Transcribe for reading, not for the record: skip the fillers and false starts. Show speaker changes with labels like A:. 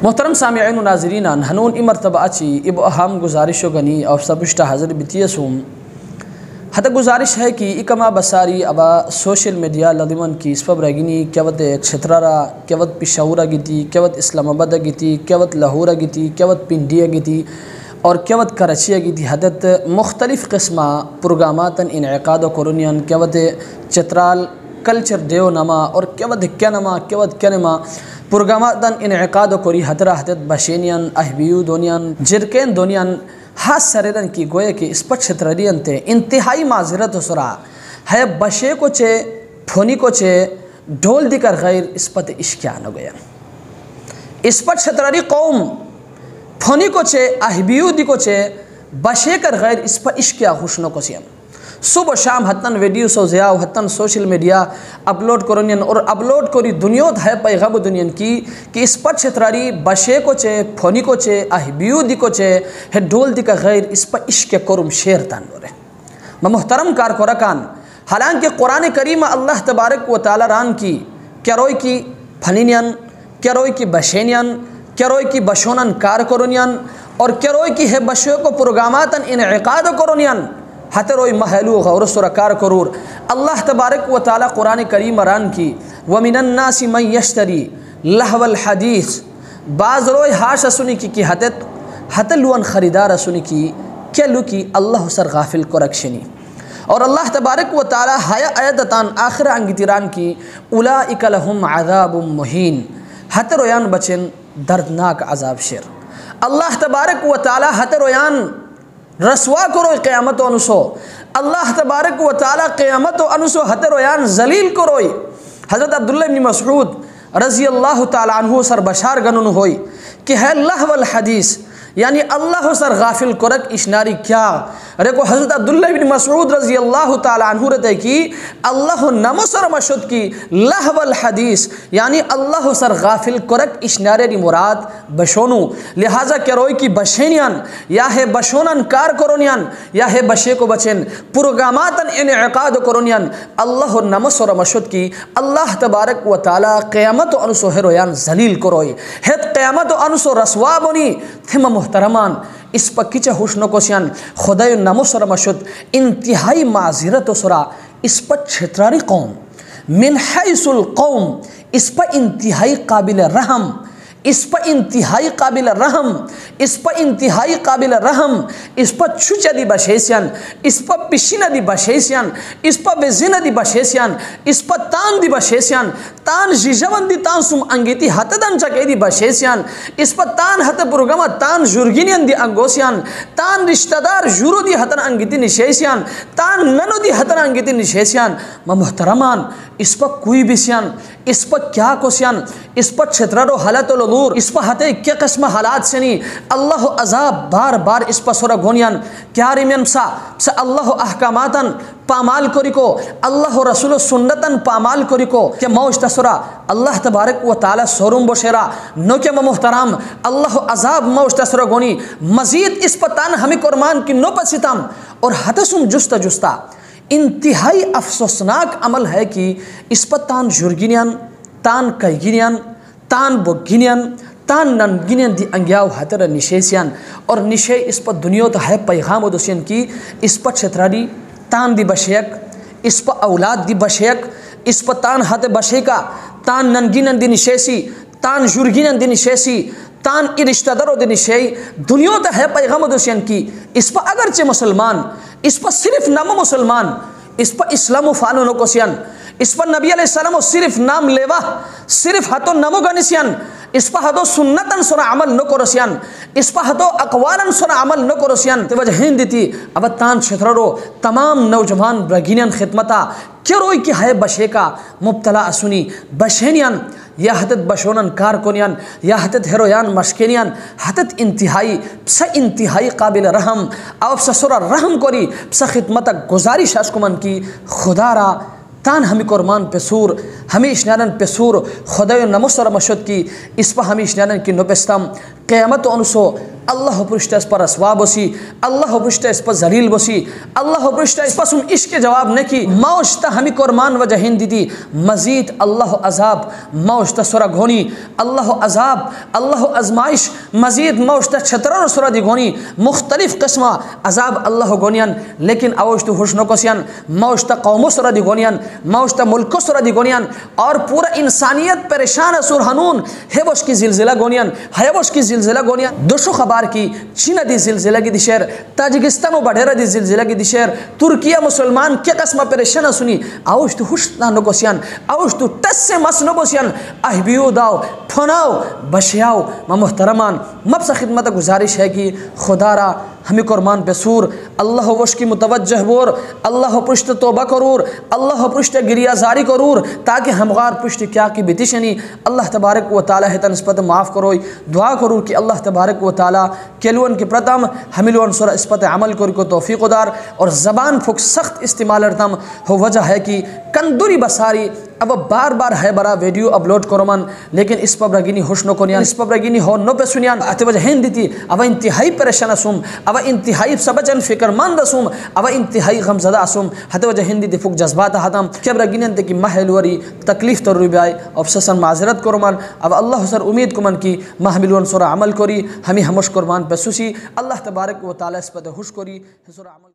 A: محترم سامعین و ناظرین، ہنون ای مرتبہ اچھی اب اہم گزارش و گنی اور سبشتہ حضر بیتیسوم حتی گزارش ہے کہ اکما بساری ابا سوشل میڈیا لدمن کی اسپب رگینی کیوت چھترارا کیوت پشاورا گیتی کیوت اسلام آباد گیتی کیوت لاہورا گیتی کیوت پنڈیا گیتی اور کیوت کراچی گیتی حدت مختلف قسمہ پروگرامات انعقاد و کرونیان کیوت چترال کلچر ڈیو نما اور کیوت کیا نما کیوت کیا نما پروگرامات انعقاد و کری حدرہ حدت بشینیان احبیو دونیان جرکین دونیان ہاتھ سریرن کی گوئے کہ اس پر چھترین تے انتہائی معذرت و سرا ہے بشے کو چے پھونی کو چے ڈھول دی کر غیر اس پر اشکیان ہو گیا اس پر چھتراری قوم پھونی کو چے احبیو دی کو چے بشے کر غیر اس پر اشکیا خوشنو کو سیم صبح شام حتن ویڈیو سو زیاو حتن سوشل میڈیا اپلوڈ کرونین اور اپلوڈ کری دنیاوت ہے پیغام دنین کی کہ اس پر چھتراری بشے کو چے پھونی کو چے احبیو دی کو چے ہے ڈول دی کا غیر اس پر عشق کرم شیر تان ہو رہے محترم کارکورکان حالانکہ قرآن کریم اللہ تبارک و تعالی ران کی کیا روئی کی پھنینین کیا روئی کی بشینین کیا روئی کی بشونن کار کرونین اور کیا روئی کی ہے بشے کو پروگرامات انعقاد کرونین حتی روئی محلو غور سرکار کرور اللہ تبارک و تعالی قرآن کریم ران کی وَمِنَ النَّاسِ مَنْ يَشْتَرِي لَهْوَ الْحَدِيثِ بعض روئی ہاش سنی کی حتی لون خریدار سنی کی کیا لو کی اللہ سر غافل کو رکشنی اور اللہ تبارک و تعالی حیا آیتتان آخر انگتیران کی اولئک لہم عذاب مہین حتی رویان بچن دردناک عذاب شیر اللہ تبارک و تعالی حتی رویان رسوا کرو قیامت و انسو اللہ تبارک و تعالی قیامت و انسو حتی رویان ذلیل کروئی حضرت عبداللہ بن مسعود رضی اللہ تعالی عنہ سر بشار گنن ہوئی کہ ہے لہو الحدیث یعنی اللہ سر غافل کرک اشناری کیا ریکو حضرت عبداللہ بن مسعود رضی اللہ تعالی عنہ رہتے کی اللہ نمو سر مشد کی لہو الحدیث یعنی اللہ سر غافل کرک اشناری دی مراد بشونو لہذا کیا روئی کی بشینیان یا ہے بشونن کار کرونیان یا ہے بشے کو بچن پروگراماتن انعقاد کرونیان اللہ نمو سر مشد کی اللہ تبارک و تعالی قیامت و انسو ہے رویان ذلیل کروئی ہے قیامت و انسو رسوا بنی تھم محترمان اس پر کچھ حسن کو سیان خدای نمو سر مشد انتہائی معذرت و سرا اس پر چھتراری قوم من حیث القوم اس پر انتہائی قابل رحم اس پر انتہائی قابل رحم اس پر انتہائی قابل رحم اس پر چھچا دی بشیسیان اس پر پشینہ دی بشیسیان اس پر بزینہ دی بشیسیان اس پر تان دی بشیسیان تان جیجوان دی تان سم انگیتی حتی دن چکے دی بشیسیان اس پر تان حتی پروگرامہ تان جرگینین دی انگوسیان تان رشتہ دار جورو دی حتی انگیتی نشیسیان تان ننو دی حتی انگیتی نشیسیان محترمان اس پر کوئی بیسیان اس پر کیا کوسیان اس پر چھترارو حالت الدور اس پر حتی کیا قسم حالات سنی اللہ عذاب بار بار اس پر سورا گونیان کیا ریمین سا اللہ احکاماتن پامال کری کو اللہ رسول سنتن پامال کری کو کہ موج تسورا اللہ تبارک و تعالی سورم بشیرا نو کہ محترام اللہ عذاب موج تسورا گونی مزید اس پر تان ہمیں قرمان کی نو پسیتام اور حتسم جستا جستا انتہائی افسوسناک عمل ہے کہ اس پر تان جرگینیان تان کئیگینیان تان بگینیان تان ننگینیان دی انگیاو حتر نشیسیان اور نشے اس پر دنیا تو ہے پیغام و دوسین کی اس پر چھتراری تان دی بشیک اس پر اولاد دی بشیک اس پر تان حت بشیکا تان ننگینیان دی نشیسی تان جرگینیان دی نشیسی تان ای رشتہ دارو دی نشی دنیا تو ہے پیغام و دوسین کی اس پر اگرچہ مسلمان اس پر صرف نام مسلمان اس پر اسلام و فانو نو کوسیان اس پر نبی علیہ السلام صرف نام لیوا صرف ہتو نمو گنسیان اس پر ہتو سنتن سنا عمل نو کرسیان اس پر ہتو اقوالن سنا عمل نو کرسیان تی وجہ ہند دیتی اب تان چھترارو تمام نوجوان برگینین خدمتا کیا روئی کی ہے بشے کا مبتلا اسونی بشینیان یا حتت بشونن کار کنیان یا حتت ہیرویان مشکینیان حتت انتہائی پسا انتہائی قابل رحم او پسا سورا رحم کری پسا خدمتا گزارش اشکمن کی خدا را تان ہمیں قرمان پسور ہمیں اشنانن پسور خدای نمو سر مشد کی اس پا ہمیں اشنانن کی نپستم قیامت و انسو اللہ پرشتہ اس پر رسوا بسی اللہ پرشتہ اس پر ذلیل بسی اللہ پرشتہ اس پر عشق جواب نکی موشتہ ہمی قرمان و جہین دیدی مزید اللہ عذاب موشتہ سورہ گھونی اللہ عذاب اللہ ازمائش مزید موشتہ چھتران سورہ دی گھونی مختلف قسمہ عذاب اللہ گونیان لیکن اوشتہ حشنو کسیان موشتہ قوم سورہ دی گونیان موشتہ ملک سورہ دی گونیان اور پورا انسانیت پریشان سور ہنون ہے وش کی زلزلہ گونیان ہے وش کی زلزلہ گونیان دوشو خبر کی چین دی زلزلہ کی دی شہر تاجکستان و بڑھیرہ دی زلزلہ کی دی شہر ترکیہ مسلمان کیا قسمہ پریشان سنی اوشتہ حشنہ نگوسیان اوشتہ ٹس سے مس نگوسیان احبیو داو پھناو بشیاو محترمان مبسا خدمت گزارش ہے کہ خدا را ہمیں قربان پہ سور اللہ وش کی متوجہ بور اللہ پشت توبہ کرور اللہ پشت گریہ زاری کرور تاکہ ہمغار پشت کیا کی بیتشنی اللہ تبارک و تعالی ہے نسبت معاف کروئی دعا کرور کہ اللہ تبارک و تعالی کلون کی پرتم ہملون سورہ اسپت عمل کر کو توفیق دار اور زبان پھک سخت استعمال ارتم ہو وجہ ہے کہ کندوری بساری اب بار بار ہے برا ویڈیو اپلوڈ کرو من لیکن اس پر رگینی ہوشنو کنیان اس پر رگینی ہو نو پہ سنیان آتے وجہ ہین دیتی اب انتہائی پریشان اسوم اب انتہائی سبجن فکر مند اسوم اب انتہائی غمزدہ اسوم ہتے وجہ ہین دیتی فک جذبات حتم کہ اب رگینی انتے کی محلوری تکلیف تر روی بیائی افسسن معذرت کرو من اب اللہ سر امید کو من کی محملون سورہ عمل کری ہمیں ہمش قربان پہ سوسی اللہ تبارک و تعالی اس پر خوش کری سورہ عمل